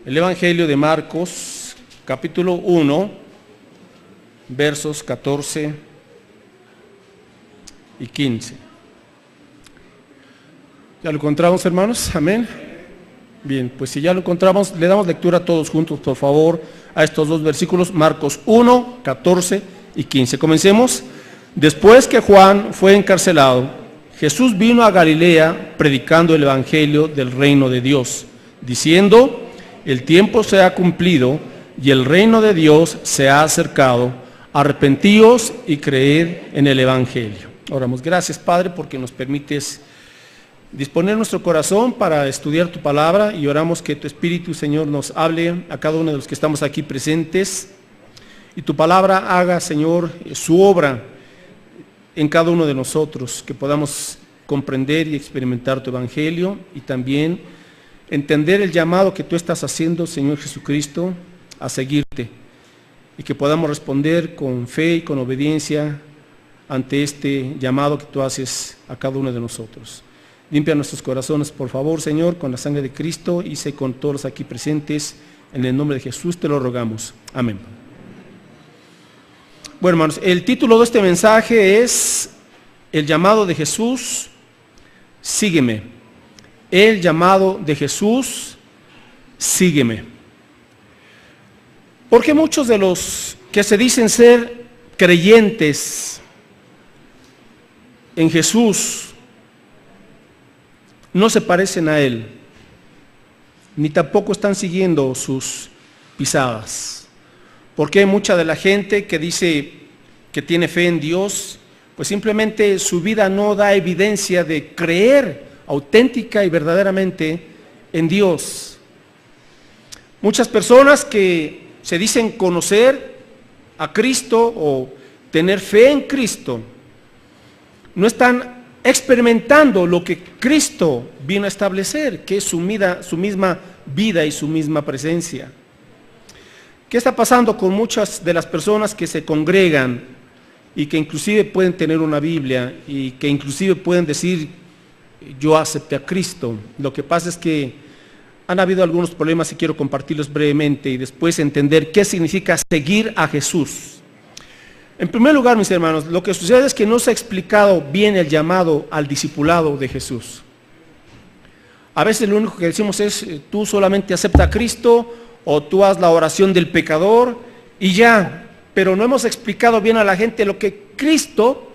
El Evangelio de Marcos, capítulo 1, versos 14 y 15. ¿Ya lo encontramos, hermanos? Amén. Bien, pues si ya lo encontramos, le damos lectura todos juntos, por favor, a estos dos versículos, Marcos 1, 14 y 15. Comencemos. Después que Juan fue encarcelado, Jesús vino a Galilea predicando el Evangelio del reino de Dios, diciendo: el tiempo se ha cumplido y el reino de Dios se ha acercado. Arrepentíos y creed en el Evangelio. Oramos. Gracias, Padre, porque nos permites disponer nuestro corazón para estudiar tu palabra, y oramos que tu Espíritu, Señor, nos hable a cada uno de los que estamos aquí presentes, y tu palabra haga, Señor, su obra en cada uno de nosotros, que podamos comprender y experimentar tu Evangelio, y también entender el llamado que tú estás haciendo, Señor Jesucristo, a seguirte, y que podamos responder con fe y con obediencia ante este llamado que tú haces a cada uno de nosotros. Limpia nuestros corazones, por favor, Señor, con la sangre de Cristo, y sé con todos los aquí presentes. En el nombre de Jesús te lo rogamos. Amén. Bueno, hermanos, el título de este mensaje es el llamado de Jesús, sígueme. El llamado de Jesús, sígueme. Porque muchos de los que se dicen ser creyentes en Jesús no se parecen a Él, ni tampoco están siguiendo sus pisadas. Porque mucha de la gente que dice que tiene fe en Dios, pues simplemente su vida no da evidencia de creer auténtica y verdaderamente en Dios. Muchas personas que se dicen conocer a Cristo o tener fe en Cristo, no están experimentando lo que Cristo vino a establecer, que es su misma vida y su misma presencia. ¿Qué está pasando con muchas de las personas que se congregan y que inclusive pueden tener una Biblia y que inclusive pueden decir: yo acepté a Cristo? Lo que pasa es que han habido algunos problemas y quiero compartirlos brevemente y después entender qué significa seguir a Jesús. En primer lugar, mis hermanos, lo que sucede es que no se ha explicado bien el llamado al discipulado de Jesús. A veces lo único que decimos es: tú solamente acepta a Cristo, o tú haz la oración del pecador y ya. Pero no hemos explicado bien a la gente lo que Cristo,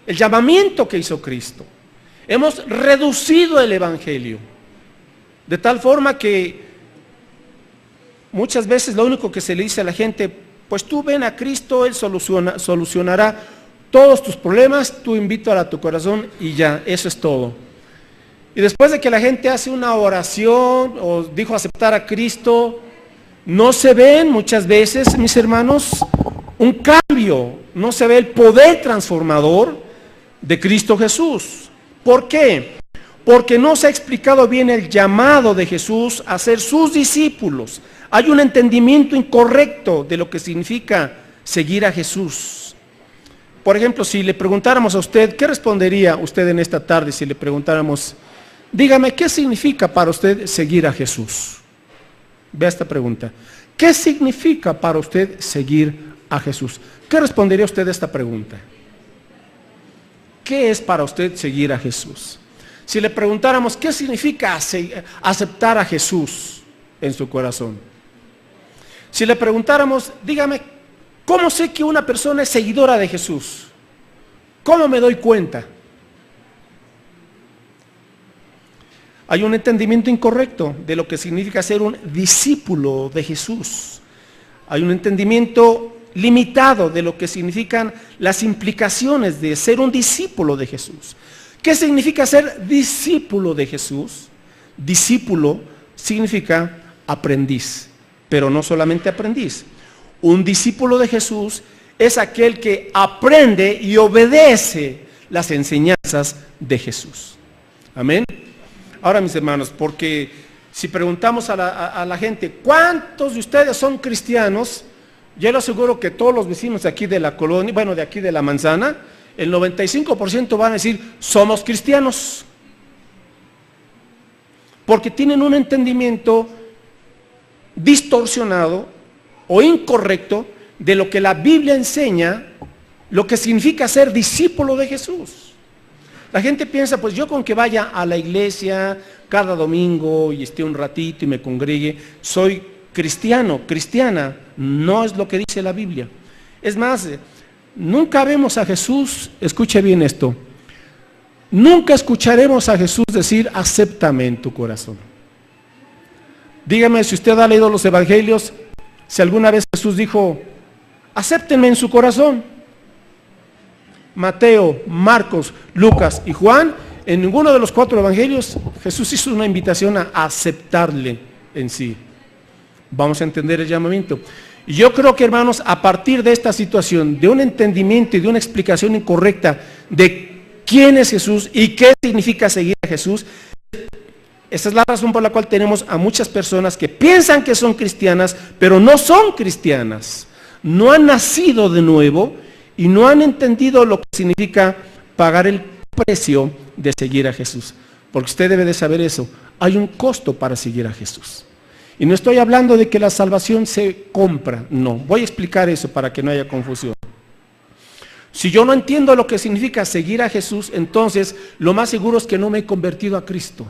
el llamamiento que hizo Cristo. Hemos reducido el Evangelio, de tal forma que muchas veces lo único que se le dice a la gente: pues tú ven a Cristo, Él solucionará todos tus problemas, tú invítalo a tu corazón y ya, eso es todo. Y después de que la gente hace una oración o dijo aceptar a Cristo, no se ven muchas veces, mis hermanos, un cambio, no se ve el poder transformador de Cristo Jesús. ¿Por qué? Porque no se ha explicado bien el llamado de Jesús a ser sus discípulos. Hay un entendimiento incorrecto de lo que significa seguir a Jesús. Por ejemplo, si le preguntáramos a usted, ¿qué respondería usted en esta tarde si le preguntáramos: dígame, ¿qué significa para usted seguir a Jesús? Vea esta pregunta. ¿Qué significa para usted seguir a Jesús? ¿Qué respondería usted a esta pregunta? ¿Qué es para usted seguir a Jesús? Si le preguntáramos qué significa aceptar a Jesús en su corazón. Si le preguntáramos: dígame, ¿cómo sé que una persona es seguidora de Jesús? ¿Cómo me doy cuenta? Hay un entendimiento incorrecto de lo que significa ser un discípulo de Jesús. Hay un entendimiento limitado de lo que significan las implicaciones de ser un discípulo de Jesús. ¿Qué significa ser discípulo de Jesús? Discípulo significa aprendiz, pero no solamente aprendiz. Un discípulo de Jesús es aquel que aprende y obedece las enseñanzas de Jesús. Amén. Ahora, mis hermanos, porque si preguntamos a la gente: ¿cuántos de ustedes son cristianos? Yo le aseguro que todos los vecinos de aquí de la colonia, bueno, de aquí de la manzana, el 95% van a decir: somos cristianos. Porque tienen un entendimiento distorsionado o incorrecto de lo que la Biblia enseña, lo que significa ser discípulo de Jesús. La gente piensa, pues yo con que vaya a la iglesia cada domingo y esté un ratito y me congregue, soy cristiano, cristiana. No es lo que dice la Biblia. Es más, nunca vemos a Jesús, escuche bien esto, nunca escucharemos a Jesús decir, acéptame en tu corazón. Dígame si usted ha leído los evangelios, si alguna vez Jesús dijo, acéptenme en su corazón. Mateo, Marcos, Lucas y Juan, en ninguno de los 4 evangelios Jesús hizo una invitación a aceptarle en sí. Vamos a entender el llamamiento. Y yo creo que, hermanos, a partir de esta situación, de un entendimiento y de una explicación incorrecta de quién es Jesús y qué significa seguir a Jesús, esa es la razón por la cual tenemos a muchas personas que piensan que son cristianas, pero no son cristianas. No han nacido de nuevo y no han entendido lo que significa pagar el precio de seguir a Jesús. Porque usted debe de saber eso. Hay un costo para seguir a Jesús. Y no estoy hablando de que la salvación se compra. No, voy a explicar eso para que no haya confusión. Si yo no entiendo lo que significa seguir a Jesús, entonces lo más seguro es que no me he convertido a Cristo.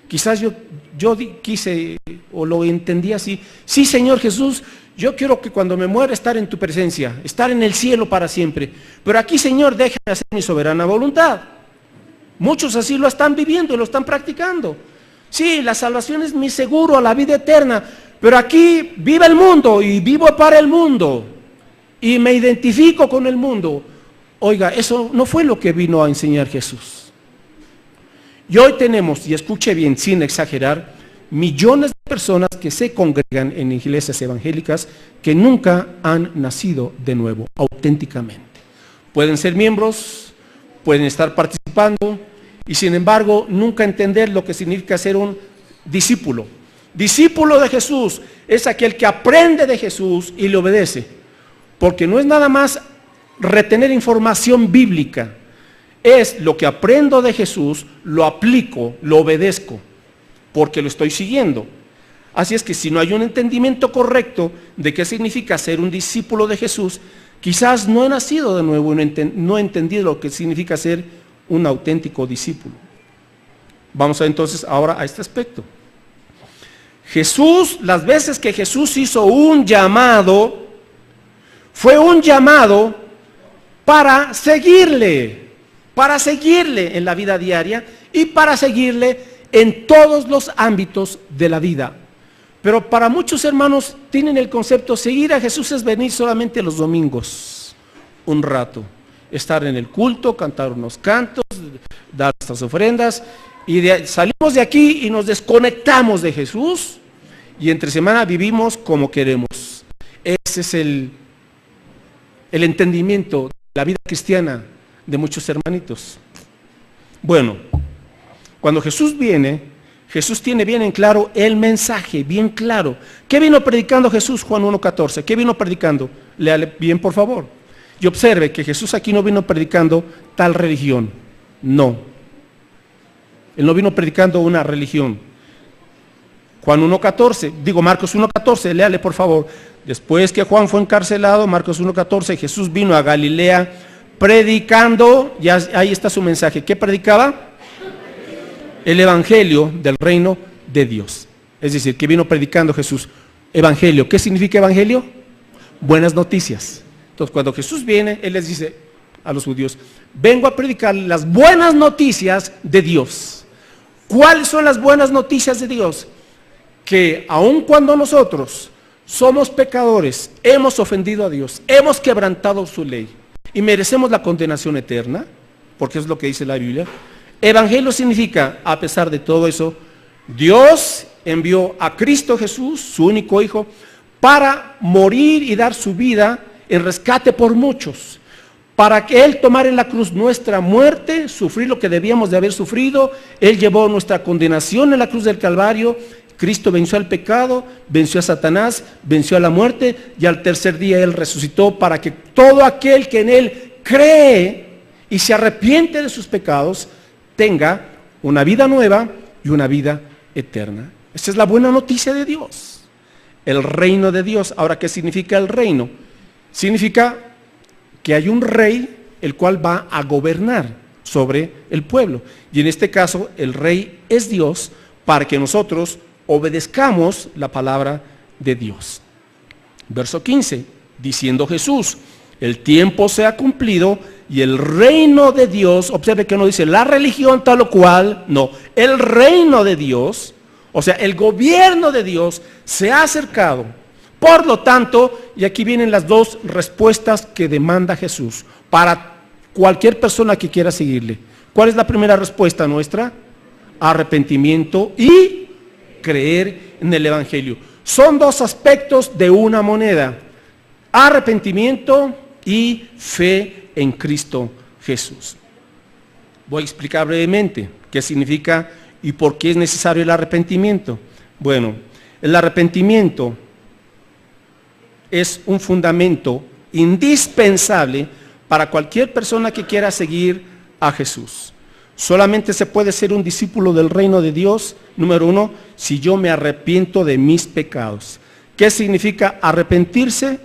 Quizás yo quise o lo entendí así. Sí, Señor Jesús, yo quiero que cuando me muera estar en tu presencia, estar en el cielo para siempre. Pero aquí, Señor, déjame hacer mi soberana voluntad. Muchos así lo están viviendo y lo están practicando. Sí, la salvación es mi seguro a la vida eterna, pero aquí vive el mundo y vivo para el mundo y me identifico con el mundo. Oiga, eso no fue lo que vino a enseñar Jesús. Y hoy tenemos, y escuche bien, sin exagerar, millones de personas que se congregan en iglesias evangélicas que nunca han nacido de nuevo, auténticamente. Pueden ser miembros, pueden estar participando, y sin embargo nunca entender lo que significa ser un discípulo. Discípulo de Jesús es aquel que aprende de Jesús y le obedece, porque no es nada más retener información bíblica, es lo que aprendo de Jesús, lo aplico, lo obedezco, porque lo estoy siguiendo. Así es que si no hay un entendimiento correcto de qué significa ser un discípulo de Jesús, quizás no he nacido de nuevo, no he entendido lo que significa ser un auténtico discípulo. Vamos entonces ahora a este aspecto. Jesús, las veces que Jesús hizo un llamado, fue un llamado para seguirle en la vida diaria y para seguirle en todos los ámbitos de la vida. Pero para muchos hermanos tienen el concepto, seguir a Jesús es venir solamente los domingos, un rato, estar en el culto, cantar unos cantos, dar estas ofrendas, y salimos de aquí y nos desconectamos de Jesús, y entre semana vivimos como queremos. Ese es el entendimiento de la vida cristiana de muchos hermanitos. Bueno, cuando Jesús viene, Jesús tiene bien en claro el mensaje, bien claro. ¿Qué vino predicando Jesús? Juan 1:14. ¿Qué vino predicando? Léale bien, por favor. Y observe que Jesús aquí no vino predicando tal religión. No. Él no vino predicando una religión. Juan 1:14, Marcos 1:14, léale por favor. Después que Juan fue encarcelado, Marcos 1:14, Jesús vino a Galilea predicando, ya ahí está su mensaje. ¿Qué predicaba? El evangelio del reino de Dios. Es decir, que vino predicando Jesús. Evangelio, ¿qué significa evangelio? Buenas noticias. Entonces, cuando Jesús viene, Él les dice a los judíos, vengo a predicar las buenas noticias de Dios. ¿Cuáles son las buenas noticias de Dios? Que aun cuando nosotros somos pecadores, hemos ofendido a Dios, hemos quebrantado su ley y merecemos la condenación eterna, porque es lo que dice la Biblia. Evangelio significa, a pesar de todo eso, Dios envió a Cristo Jesús, su único Hijo, para morir y dar su vida en rescate por muchos, para que Él tomara en la cruz nuestra muerte, sufrir lo que debíamos de haber sufrido. Él llevó nuestra condenación en la cruz del Calvario. Cristo venció al pecado, venció a Satanás, venció a la muerte, y al tercer día Él resucitó para que todo aquel que en Él cree y se arrepiente de sus pecados tenga una vida nueva y una vida eterna. Esta es la buena noticia de Dios. el reino de Dios. Ahora, ¿qué significa el reino? Significa que hay un rey el cual va a gobernar sobre el pueblo. Y en este caso, el rey es Dios para que nosotros obedezcamos la palabra de Dios. Verso 15, diciendo Jesús, el tiempo se ha cumplido y el reino de Dios, observe que no dice la religión tal o cual, no, el reino de Dios, o sea, el gobierno de Dios se ha acercado. Por lo tanto, y aquí vienen las dos respuestas que demanda Jesús para cualquier persona que quiera seguirle. ¿Cuál es la primera respuesta nuestra? Arrepentimiento y creer en el Evangelio. Son dos aspectos de una moneda: arrepentimiento y fe en Cristo Jesús. Voy a explicar brevemente qué significa y por qué es necesario el arrepentimiento. Bueno, el arrepentimiento es un fundamento indispensable para cualquier persona que quiera seguir a Jesús. Solamente se puede ser un discípulo del reino de Dios, número uno, si yo me arrepiento de mis pecados. ¿Qué significa arrepentirse?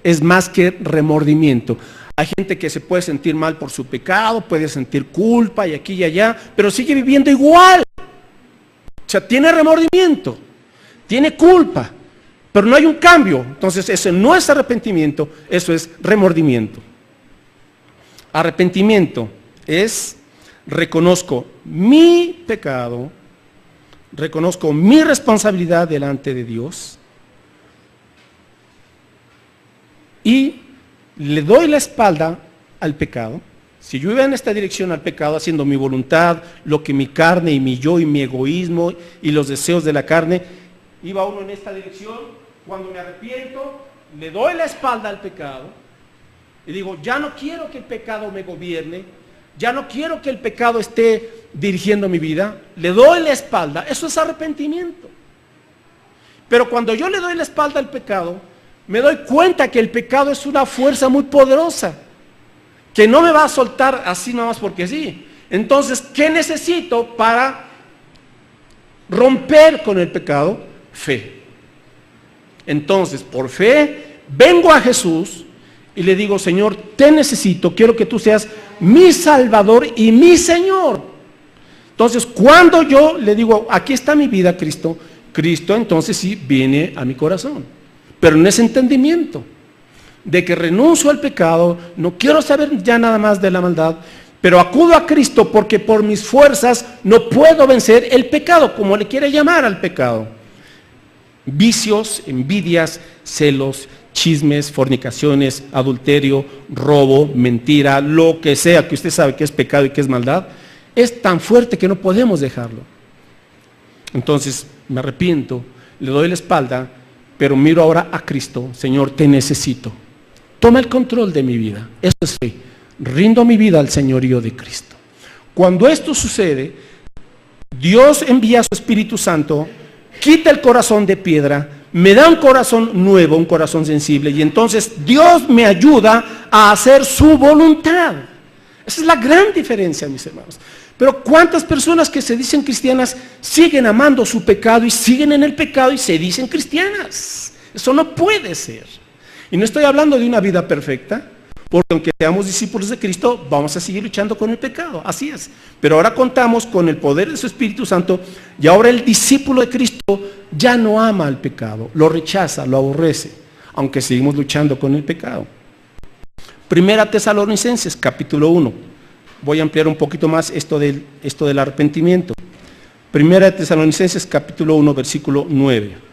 Es más que remordimiento. Hay gente que se puede sentir mal por su pecado, puede sentir culpa y aquí y allá, pero sigue viviendo igual. O sea, tiene remordimiento, tiene culpa, pero no hay un cambio. Entonces, eso no es arrepentimiento, eso es remordimiento. Arrepentimiento es: reconozco mi pecado, reconozco mi responsabilidad delante de Dios y le doy la espalda al pecado. Si yo iba en esta dirección al pecado, haciendo mi voluntad, lo que mi carne y mi yo y mi egoísmo y los deseos de la carne, iba uno en esta dirección. Cuando me arrepiento, le doy la espalda al pecado y digo, ya no quiero que el pecado me gobierne, ya no quiero que el pecado esté dirigiendo mi vida, le doy la espalda. Eso es arrepentimiento. Pero cuando yo le doy la espalda al pecado, me doy cuenta que el pecado es una fuerza muy poderosa, que no me va a soltar así nomás porque sí. Entonces, ¿qué necesito para romper con el pecado? Fe. Entonces, por fe, vengo a Jesús y le digo, Señor, te necesito, quiero que tú seas mi Salvador y mi Señor. Entonces, cuando yo le digo, aquí está mi vida, Cristo, entonces sí viene a mi corazón. Pero en ese entendimiento de que renuncio al pecado, no quiero saber ya nada más de la maldad, pero acudo a Cristo porque por mis fuerzas no puedo vencer el pecado, como le quiere llamar al pecado. Vicios, envidias, celos, chismes, fornicaciones, adulterio, robo, mentira, lo que sea que usted sabe que es pecado y que es maldad, es tan fuerte que no podemos dejarlo. Entonces me arrepiento, le doy la espalda, pero miro ahora a Cristo. Señor, te necesito. Toma el control de mi vida. Eso es fe. Rindo mi vida al señorío de Cristo. Cuando esto sucede, Dios envía a su Espíritu Santo, quita el corazón de piedra, me da un corazón nuevo, un corazón sensible, y entonces Dios me ayuda a hacer su voluntad. Esa es la gran diferencia, mis hermanos. Pero ¿cuántas personas que se dicen cristianas siguen amando su pecado y siguen en el pecado y se dicen cristianas? Eso no puede ser. Y no estoy hablando de una vida perfecta, porque aunque seamos discípulos de Cristo, vamos a seguir luchando con el pecado, así es. Pero ahora contamos con el poder de su Espíritu Santo y ahora el discípulo de Cristo ya no ama al pecado, lo rechaza, lo aborrece, aunque seguimos luchando con el pecado. Primera Tesalonicenses, capítulo 1. Voy a ampliar un poquito más esto del arrepentimiento. Primera Tesalonicenses, capítulo 1, versículo 9.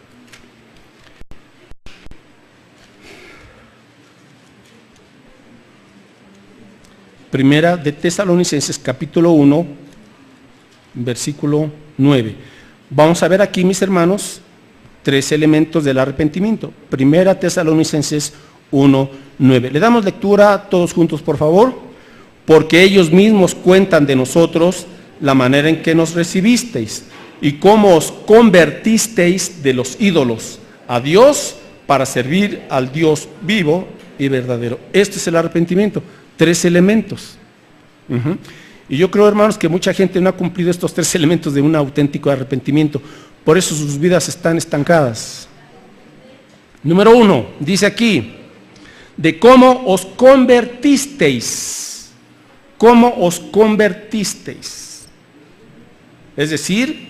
Primera de Tesalonicenses, capítulo 1, versículo 9. Vamos a ver aquí, mis hermanos, tres elementos del arrepentimiento. Primera Tesalonicenses 1, 9. Le damos lectura todos juntos, por favor. Porque ellos mismos cuentan de nosotros la manera en que nos recibisteis y cómo os convertisteis de los ídolos a Dios para servir al Dios vivo y verdadero. Este es el arrepentimiento. Tres elementos. Y yo creo, hermanos, que mucha gente no ha cumplido estos tres elementos de un auténtico arrepentimiento. Por eso sus vidas están estancadas. Número 1, dice aquí, de cómo os convertisteis. ¿Cómo os convertisteis? Es decir,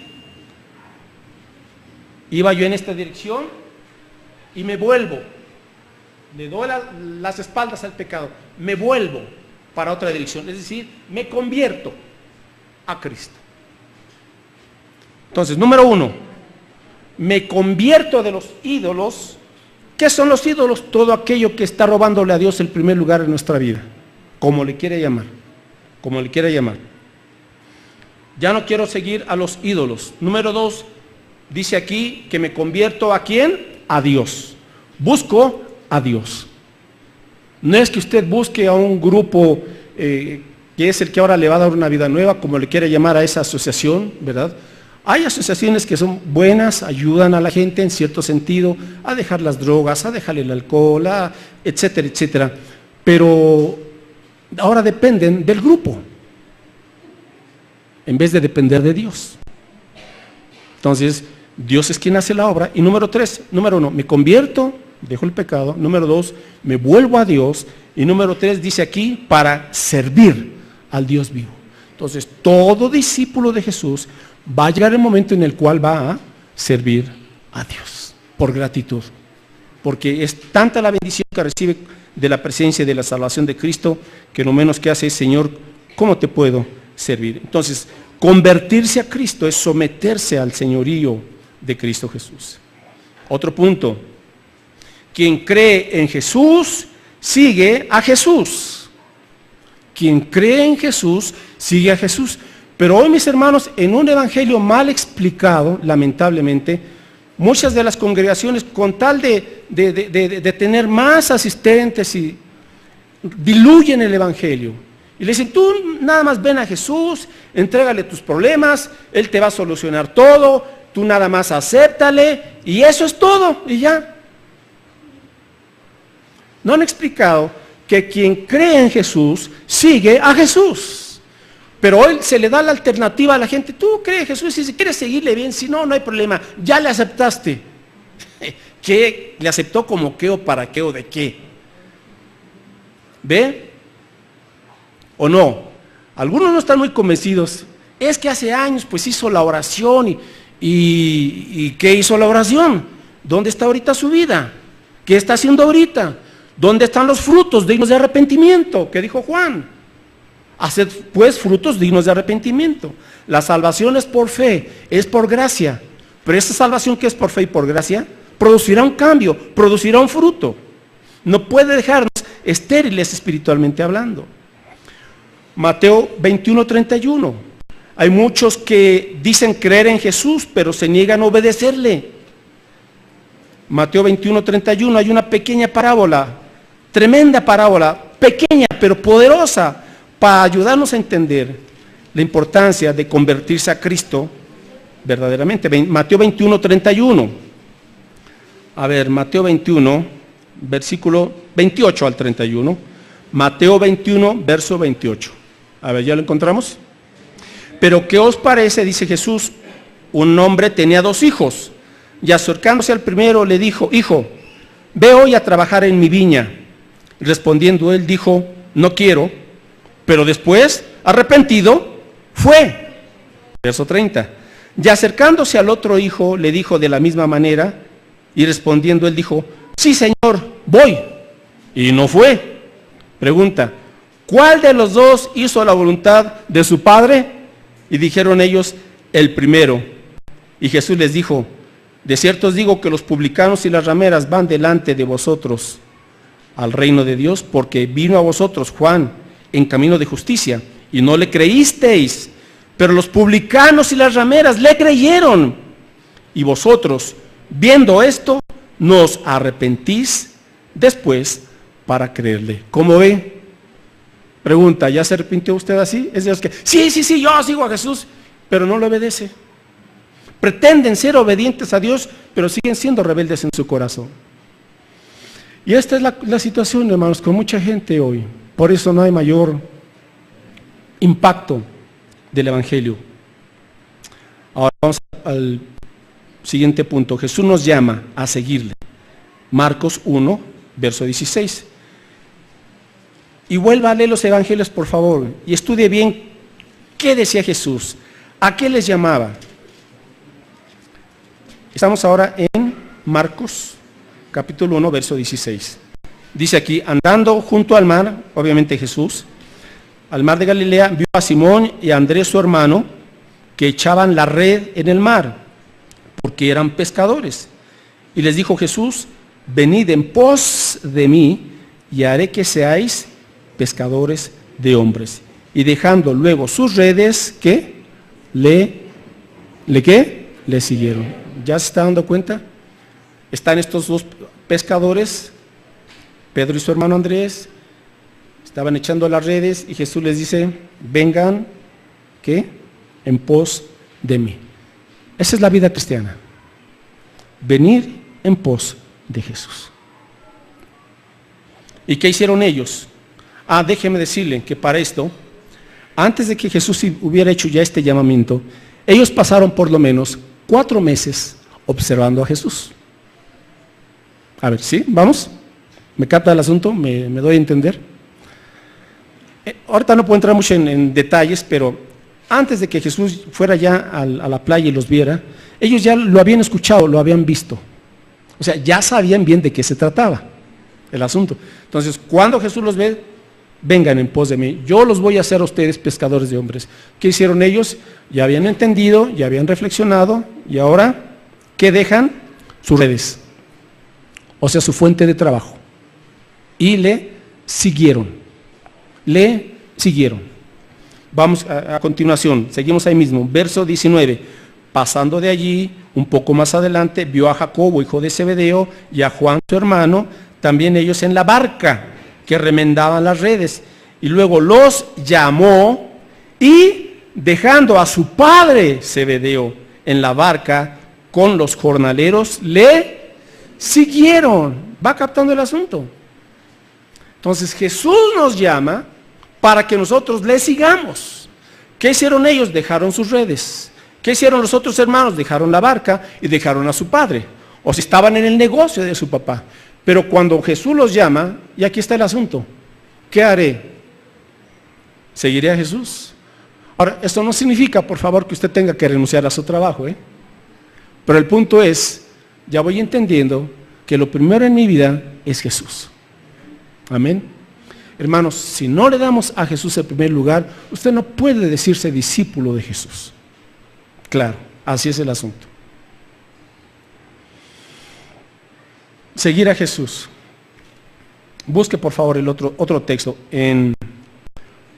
iba yo en esta dirección y me vuelvo. Le doy las espaldas al pecado. Me vuelvo para otra dirección. Es decir, me convierto a Cristo. Entonces, número 1, me convierto de los ídolos. ¿Qué son los ídolos? Todo aquello que está robándole a Dios el primer lugar en nuestra vida. Como le quiere llamar. Como le quiera llamar. Ya no quiero seguir a los ídolos. Número 2, dice aquí que me convierto ¿a quién? A Dios. Busco a Dios. No es que usted busque a un grupo que es el que ahora le va a dar una vida nueva, como le quiere llamar a esa asociación, ¿verdad? Hay asociaciones que son buenas, ayudan a la gente en cierto sentido a dejar las drogas, a dejar el alcohol, etcétera, etcétera. Pero ahora dependen del grupo, en vez de depender de Dios. Entonces, Dios es quien hace la obra. Y número 1, me convierto, dejo el pecado. Número 2, me vuelvo a Dios. Y número 3, dice aquí, para servir al Dios vivo. Entonces, todo discípulo de Jesús va a llegar el momento en el cual va a servir a Dios, por gratitud. Porque es tanta la bendición que recibe de la presencia y de la salvación de Cristo, que lo menos que hace es, Señor, ¿cómo te puedo servir? Entonces, convertirse a Cristo es someterse al señorío de Cristo Jesús. Otro punto, quien cree en Jesús, sigue a Jesús. Quien cree en Jesús, sigue a Jesús. Pero hoy, mis hermanos, en un evangelio mal explicado, lamentablemente, muchas de las congregaciones, con tal de tener más asistentes, y diluyen el evangelio. Y le dicen, tú nada más ven a Jesús, entrégale tus problemas, Él te va a solucionar todo, tú nada más acéptale, y eso es todo, y ya. No han explicado que quien cree en Jesús, sigue a Jesús. Pero hoy se le da la alternativa a la gente, tú crees en Jesús y si quieres seguirle bien, si no, no hay problema, ya le aceptaste. ¿Qué? ¿Le aceptó como qué o para qué o de qué? ¿Ve? ¿O no? Algunos no están muy convencidos. Es que hace años pues hizo la oración y ¿qué hizo la oración? ¿Dónde está ahorita su vida? ¿Qué está haciendo ahorita? ¿Dónde están los frutos dignos de arrepentimiento? ¿Qué dijo Juan? Haced pues frutos dignos de arrepentimiento. La salvación es por fe, es por gracia. Pero esa salvación que es por fe y por gracia, producirá un cambio, producirá un fruto. No puede dejarnos estériles espiritualmente hablando. Mateo 21:31. Hay muchos que dicen creer en Jesús, pero se niegan a obedecerle. Mateo 21:31, hay una pequeña parábola, tremenda parábola, pequeña pero poderosa, para ayudarnos a entender la importancia de convertirse a Cristo verdaderamente. Mateo 21:31. A ver, Mateo 21, versículo 28 al 31. Mateo 21, verso 28. A ver, ¿ya lo encontramos? Pero ¿qué os parece? Dice Jesús, un hombre tenía 2 hijos, y acercándose al primero le dijo, hijo, ve hoy a trabajar en mi viña. Respondiendo él dijo, no quiero. Pero después, arrepentido, fue. Verso 30. Y acercándose al otro hijo, le dijo de la misma manera, y respondiendo él dijo, sí, Señor, voy. Y no fue. Pregunta, ¿cuál de los 2 hizo la voluntad de su padre? Y dijeron ellos, el primero. Y Jesús les dijo, de cierto os digo que los publicanos y las rameras van delante de vosotros al reino de Dios, porque vino a vosotros Juan en camino de justicia, y no le creísteis, pero los publicanos y las rameras le creyeron. Y vosotros, viendo esto, nos arrepentís después para creerle. ¿Cómo ve? Pregunta, ¿ya se arrepintió usted así? Es de los que, sí, yo sigo a Jesús, pero no le obedece. Pretenden ser obedientes a Dios, pero siguen siendo rebeldes en su corazón. Y esta es la situación, hermanos, con mucha gente hoy. Por eso no hay mayor impacto del Evangelio. Ahora vamos al siguiente punto. Jesús nos llama a seguirle. Marcos 1, verso 16. Y vuelva a leer los evangelios, por favor, y estudie bien qué decía Jesús, a qué les llamaba. Estamos ahora en Marcos, capítulo 1, verso 16. Dice aquí, andando junto al mar, obviamente Jesús, al mar de Galilea, vio a Simón y a Andrés su hermano, que echaban la red en el mar, porque eran pescadores. Y les dijo Jesús, venid en pos de mí, y haré que seáis pescadores de hombres. Y dejando luego sus redes, ¿qué? Le siguieron. ¿Ya se está dando cuenta? Están estos dos pescadores, Pedro y su hermano Andrés, estaban echando las redes y Jesús les dice, vengan, ¿qué? En pos de mí. Esa es la vida cristiana. Venir en pos de Jesús. ¿Y qué hicieron ellos? Déjeme decirle que para esto, antes de que Jesús hubiera hecho ya este llamamiento, ellos pasaron por lo menos 4 meses observando a Jesús. A ver, ¿sí? ¿Vamos? ¿Me capta el asunto? ¿Me doy a entender? Ahorita no puedo entrar mucho en detalles, pero antes de que Jesús fuera ya a la playa y los viera, ellos ya lo habían escuchado, lo habían visto. O sea, ya sabían bien de qué se trataba el asunto. Entonces, cuando Jesús los ve, vengan en pos de mí, yo los voy a hacer a ustedes pescadores de hombres. ¿Qué hicieron ellos? Ya habían entendido, ya habían reflexionado, y ahora, ¿qué dejan? Sus redes, o sea, su fuente de trabajo. Y le siguieron. Vamos a continuación, seguimos ahí mismo, verso 19. Pasando de allí, un poco más adelante, vio a Jacobo, hijo de Zebedeo, y a Juan, su hermano, también ellos en la barca, que remendaban las redes. Y luego los llamó y, dejando a su padre Zebedeo en la barca con los jornaleros, le siguieron. ¿Va captando el asunto? Entonces Jesús nos llama para que nosotros le sigamos. ¿Qué hicieron ellos? Dejaron sus redes. ¿Qué hicieron los otros hermanos? Dejaron la barca y dejaron a su padre. O si estaban en el negocio de su papá. Pero cuando Jesús los llama, y aquí está el asunto, ¿qué haré? ¿Seguiré a Jesús? Ahora, esto no significa, por favor, que usted tenga que renunciar a su trabajo, Pero el punto es, ya voy entendiendo que lo primero en mi vida es Jesús. Amén. Hermanos, si no le damos a Jesús el primer lugar, usted no puede decirse discípulo de Jesús. Claro, así es el asunto. Seguir a Jesús. Busque por favor el otro texto en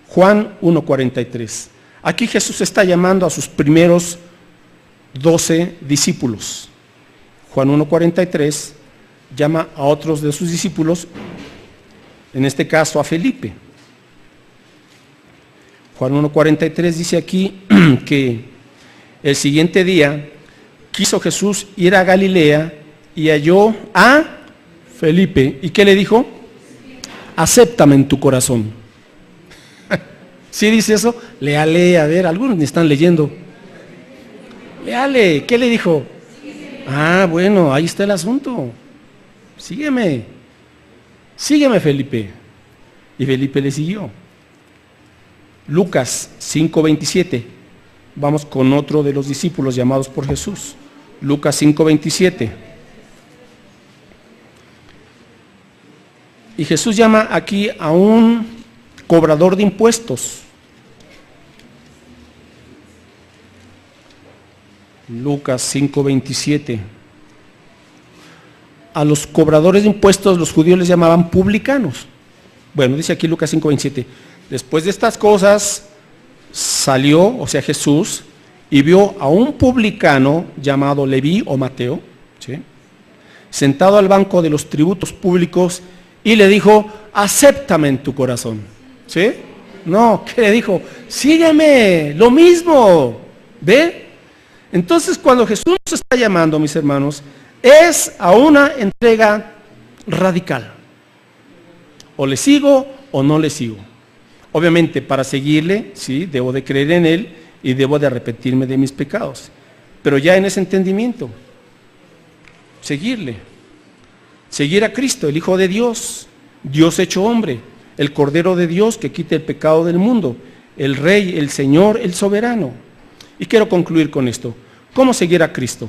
Juan 1:43. Aquí Jesús está llamando a sus primeros 12 discípulos. Juan 1:43 llama a otros de sus discípulos, en este caso a Felipe. Juan 1:43 dice aquí que el siguiente día quiso Jesús ir a Galilea y halló a Felipe. ¿Y qué le dijo? Acéptame en tu corazón. ¿Sí dice eso? Léale, a ver, algunos ni están leyendo. Léale, ¿qué le dijo? Bueno, ahí está el asunto. Sígueme, Felipe. Y Felipe le siguió. Lucas 5:27. Vamos con otro de los discípulos llamados por Jesús. Lucas 5:27. Y Jesús llama aquí a un cobrador de impuestos. Lucas 5:27. A los cobradores de impuestos los judíos les llamaban publicanos. Bueno, dice aquí Lucas 5:27. Después de estas cosas salió, o sea Jesús, y vio a un publicano llamado Leví o Mateo, ¿sí?, sentado al banco de los tributos públicos, y le dijo, acéptame en tu corazón. ¿Sí? No, ¿qué le dijo? Sígueme, lo mismo. ¿Ve? Entonces cuando Jesús nos está llamando, mis hermanos, es a una entrega radical. O le sigo o no le sigo. Obviamente para seguirle, sí, debo de creer en Él y debo de arrepentirme de mis pecados. Pero ya en ese entendimiento, seguirle. Seguir a Cristo, el Hijo de Dios, Dios hecho hombre, el Cordero de Dios que quita el pecado del mundo, el Rey, el Señor, el Soberano. Y quiero concluir con esto. ¿Cómo seguir a Cristo?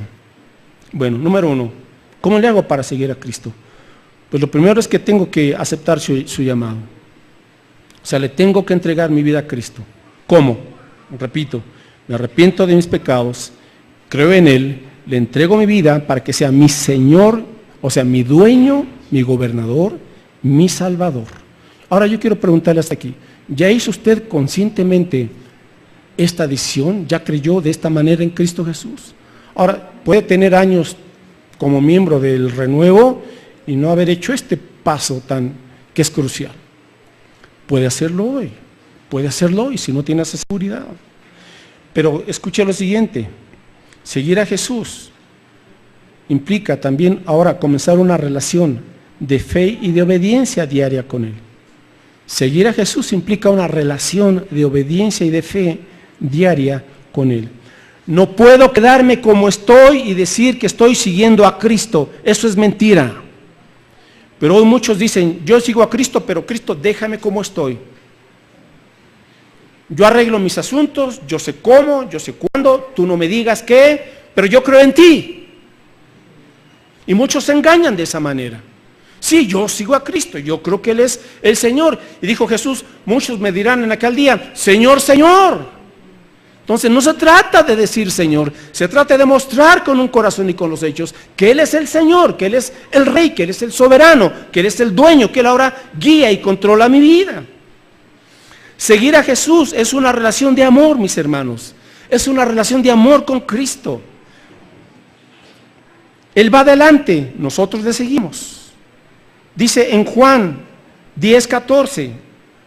Bueno, número 1, ¿cómo le hago para seguir a Cristo? Pues lo primero es que tengo que aceptar su llamado. O sea, le tengo que entregar mi vida a Cristo. ¿Cómo? Repito, me arrepiento de mis pecados, creo en Él, le entrego mi vida para que sea mi Señor, o sea, mi dueño, mi gobernador, mi Salvador. Ahora yo quiero preguntarle hasta aquí, ¿ya hizo usted conscientemente esta decisión? ¿Ya creyó de esta manera en Cristo Jesús? Ahora, puede tener años como miembro del renuevo y no haber hecho este paso que es crucial. Puede hacerlo hoy si no tiene esa seguridad. Pero escuche lo siguiente, seguir a Jesús implica también ahora comenzar una relación de fe y de obediencia diaria con Él. Seguir a Jesús implica una relación de obediencia y de fe diaria con Él. No puedo quedarme como estoy y decir que estoy siguiendo a Cristo. Eso es mentira. Pero hoy muchos dicen, yo sigo a Cristo, pero Cristo, déjame como estoy. Yo arreglo mis asuntos, yo sé cómo, yo sé cuándo, tú no me digas qué, pero yo creo en ti. Y muchos se engañan de esa manera. Sí, yo sigo a Cristo, yo creo que Él es el Señor. Y dijo Jesús, muchos me dirán en aquel día, Señor, Señor. Entonces no se trata de decir Señor, se trata de demostrar con un corazón y con los hechos que Él es el Señor, que Él es el Rey, que Él es el soberano, que Él es el dueño, que Él ahora guía y controla mi vida. Seguir a Jesús es una relación de amor, mis hermanos. Es una relación de amor con Cristo. Él va adelante, nosotros le seguimos. Dice en Juan 10:14,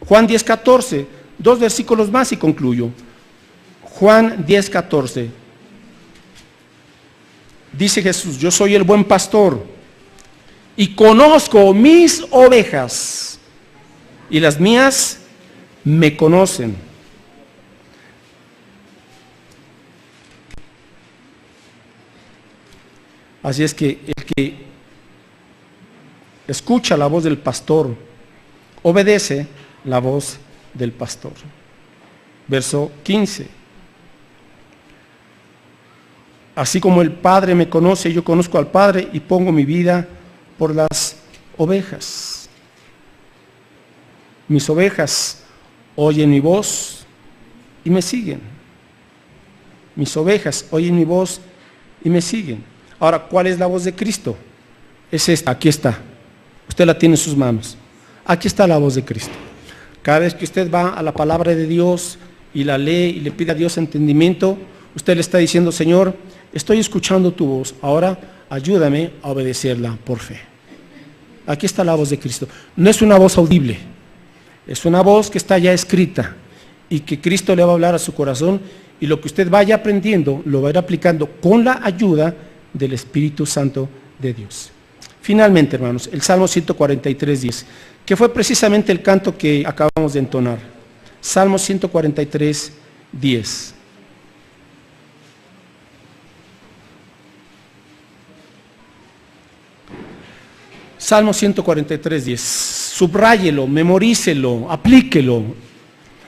Juan 10:14, 2 versículos más y concluyo. Juan 10:14. Dice Jesús, yo soy el buen pastor y conozco mis ovejas y las mías me conocen. Así es que el que escucha la voz del pastor obedece la voz del pastor. Verso 15. Así como el Padre me conoce, yo conozco al Padre y pongo mi vida por las ovejas. Mis ovejas oyen mi voz y me siguen. Mis ovejas oyen mi voz y me siguen. Ahora, ¿cuál es la voz de Cristo? Es esta, aquí está. Usted la tiene en sus manos. Aquí está la voz de Cristo. Cada vez que usted va a la palabra de Dios y la lee y le pide a Dios entendimiento, usted le está diciendo, Señor, estoy escuchando tu voz, ahora ayúdame a obedecerla por fe. Aquí está la voz de Cristo. No es una voz audible, es una voz que está ya escrita y que Cristo le va a hablar a su corazón y lo que usted vaya aprendiendo lo va a ir aplicando con la ayuda del Espíritu Santo de Dios. Finalmente, hermanos, el Salmo 143:10, que fue precisamente el canto que acabamos de entonar. Salmo 143:10. Salmo 143:10. Subráyelo, memorícelo, aplíquelo.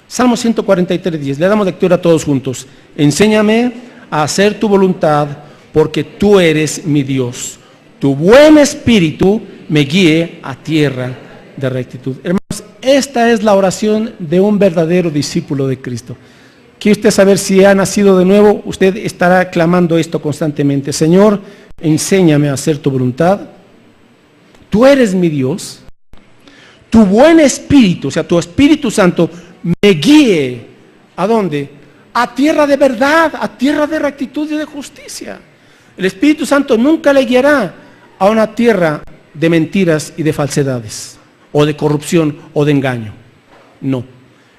Salmo 143:10. Le damos lectura a todos juntos. Enséñame a hacer tu voluntad, porque tú eres mi Dios. Tu buen espíritu me guíe a tierra de rectitud. Hermanos, esta es la oración de un verdadero discípulo de Cristo. ¿Quiere usted saber si ha nacido de nuevo? Usted estará clamando esto constantemente. Señor, enséñame a hacer tu voluntad. Tú eres mi Dios. Tu buen espíritu, o sea, tu Espíritu Santo, me guíe. ¿A dónde? A tierra de verdad, a tierra de rectitud y de justicia. El Espíritu Santo nunca le guiará a una tierra de mentiras y de falsedades, o de corrupción o de engaño. No.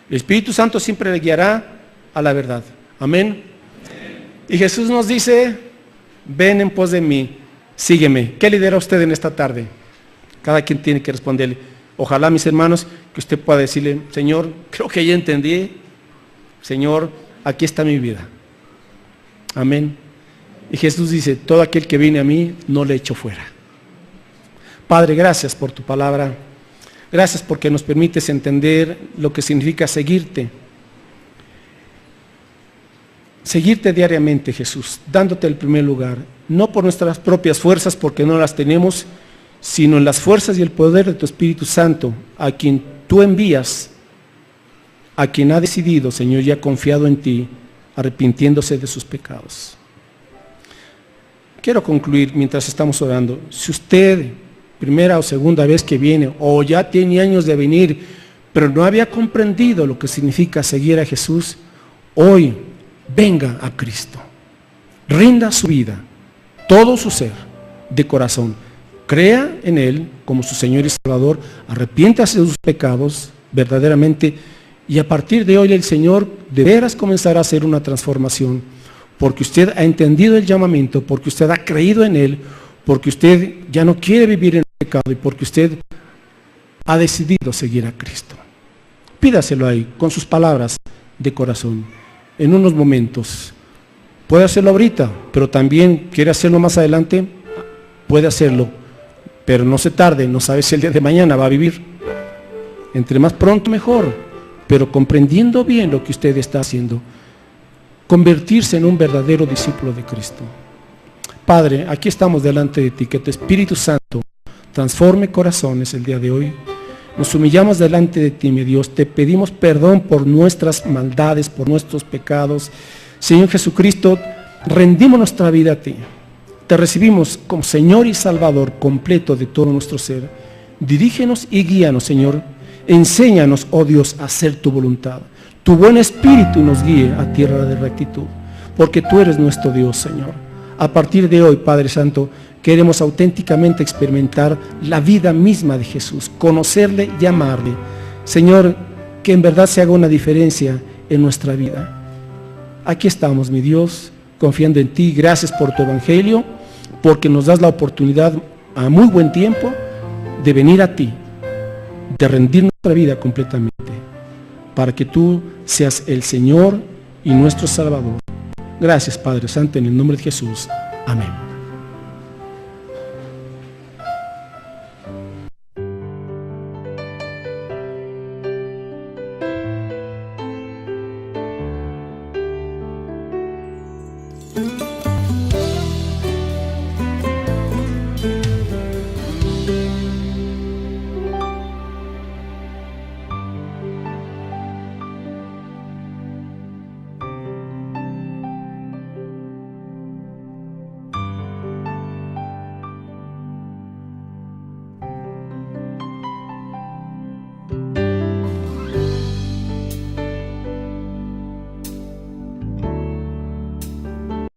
El Espíritu Santo siempre le guiará a la verdad. Amén. Y Jesús nos dice, ven en pos de mí, sígueme. ¿Qué lidera usted en esta tarde? Cada quien tiene que responderle. Ojalá, mis hermanos, que usted pueda decirle, Señor, creo que ya entendí. Señor, aquí está mi vida. Amén. Y Jesús dice, todo aquel que viene a mí, no le echo fuera. Padre, gracias por tu palabra. Gracias porque nos permites entender lo que significa seguirte. Seguirte diariamente, Jesús, dándote el primer lugar, no por nuestras propias fuerzas, porque no las tenemos, sino en las fuerzas y el poder de tu Espíritu Santo, a quien tú envías, a quien ha decidido, Señor, y ha confiado en ti, arrepintiéndose de sus pecados. Quiero concluir mientras estamos orando. Si usted, primera o segunda vez que viene, o ya tiene años de venir, pero no había comprendido lo que significa seguir a Jesús, hoy venga a Cristo. Rinda su vida, todo su ser, de corazón. Crea en Él como su Señor y Salvador, arrepiéntase de sus pecados verdaderamente, y a partir de hoy el Señor de veras comenzará a hacer una transformación, porque usted ha entendido el llamamiento, porque usted ha creído en Él, porque usted ya no quiere vivir en el pecado y porque usted ha decidido seguir a Cristo. Pídaselo ahí, con sus palabras de corazón, en unos momentos. Puede hacerlo ahorita, pero también quiere hacerlo más adelante, puede hacerlo, pero no se tarde, no sabe si el día de mañana va a vivir. Entre más pronto mejor, pero comprendiendo bien lo que usted está haciendo, convertirse en un verdadero discípulo de Cristo. Padre, aquí estamos delante de ti, que tu Espíritu Santo transforme corazones el día de hoy. Nos humillamos delante de ti, mi Dios, te pedimos perdón por nuestras maldades, por nuestros pecados. Señor Jesucristo, rendimos nuestra vida a ti. Te recibimos como Señor y Salvador completo de todo nuestro ser. Dirígenos y guíanos, Señor. Enséñanos, oh Dios, a hacer tu voluntad. Tu buen espíritu nos guíe a tierra de rectitud, porque tú eres nuestro Dios, Señor. A partir de hoy, Padre Santo, queremos auténticamente experimentar la vida misma de Jesús, conocerle y amarle. Señor, que en verdad se haga una diferencia en nuestra vida. Aquí estamos, mi Dios, confiando en ti. Gracias por tu evangelio, porque nos das la oportunidad a muy buen tiempo de venir a ti, de rendir nuestra vida completamente, para que tú seas el Señor y nuestro Salvador. Gracias, Padre Santo, en el nombre de Jesús. Amén.